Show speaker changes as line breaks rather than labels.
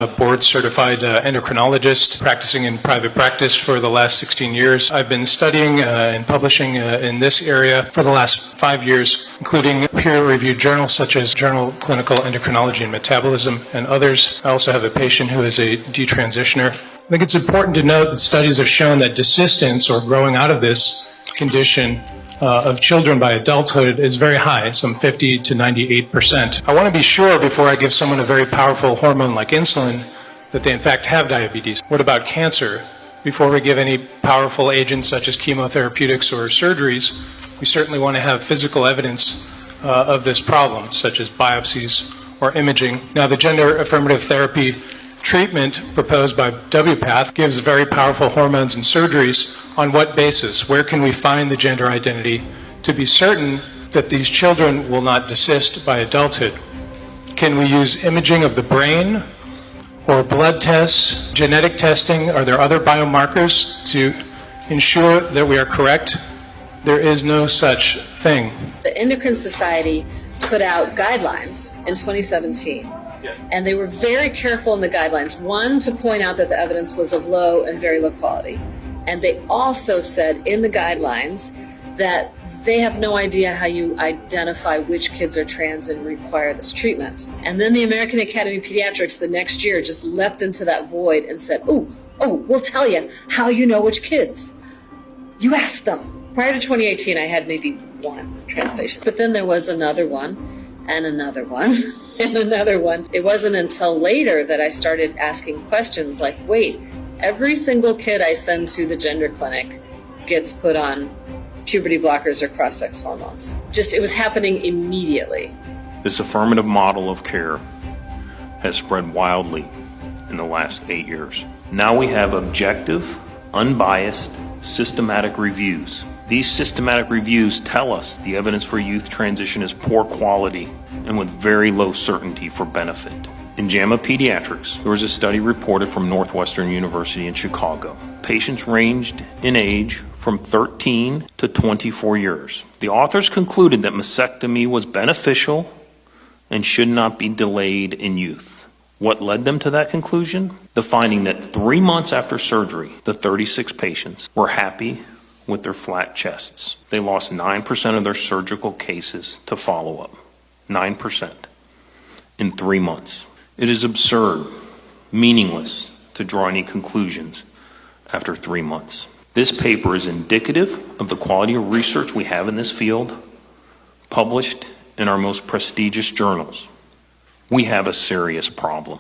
A board-certified endocrinologist practicing in private practice for the last 16 years. I've been studying and publishing in this area for the last 5 years, including peer-reviewed journals such as Journal of Clinical Endocrinology and Metabolism and others. I also have a patient who is a detransitioner. I think it's important to note that studies have shown that desistance, or growing out of this condition, of children by adulthood is very high, some 50 to 98%. I want to be sure before I give someone a very powerful hormone like insulin that they in fact have diabetes. What about cancer? Before we give any powerful agents such as chemotherapeutics or surgeries, we certainly want to have physical evidence of this problem, such as biopsies or imaging. Now, the gender affirmative therapy treatment proposed by WPATH gives very powerful hormones and surgeries. On what basis? Where can we find the gender identity to be certain that these children will not desist by adulthood? Can we use imaging of the brain or blood tests, genetic testing? Are there other biomarkers to ensure that we are correct? There is no such thing.
The Endocrine Society put out guidelines in 2017. And they were very careful in the guidelines, one, to point out that the evidence was of low and very low quality. And they also said in the guidelines that they have no idea how you identify which kids are trans and require this treatment. And then the American Academy of Pediatrics the next year just leapt into that void and said, oh, we'll tell you how you know which kids. You ask them. Prior to 2018, I had maybe one trans patient. But then there was another one and another one. And another one. It wasn't until later that I started asking questions like, wait, every single kid I send to the gender clinic gets put on puberty blockers or cross-sex hormones. It was happening immediately.
This affirmative model of care has spread wildly in the last 8 years. Now we have objective, unbiased, systematic reviews. These systematic reviews tell us the evidence for youth transition is poor quality and with very low certainty for benefit. In JAMA Pediatrics, there was a study reported from Northwestern University in Chicago. Patients ranged in age from 13 to 24 years. The authors concluded that mastectomy was beneficial and should not be delayed in youth. What led them to that conclusion? The finding that 3 months after surgery, the 36 patients were happy with their flat chests. They lost 9% of their surgical cases to follow-up. 9% in 3 months. It is absurd, meaningless to draw any conclusions after 3 months. This paper is indicative of the quality of research we have in this field, published in our most prestigious journals. We have a serious problem.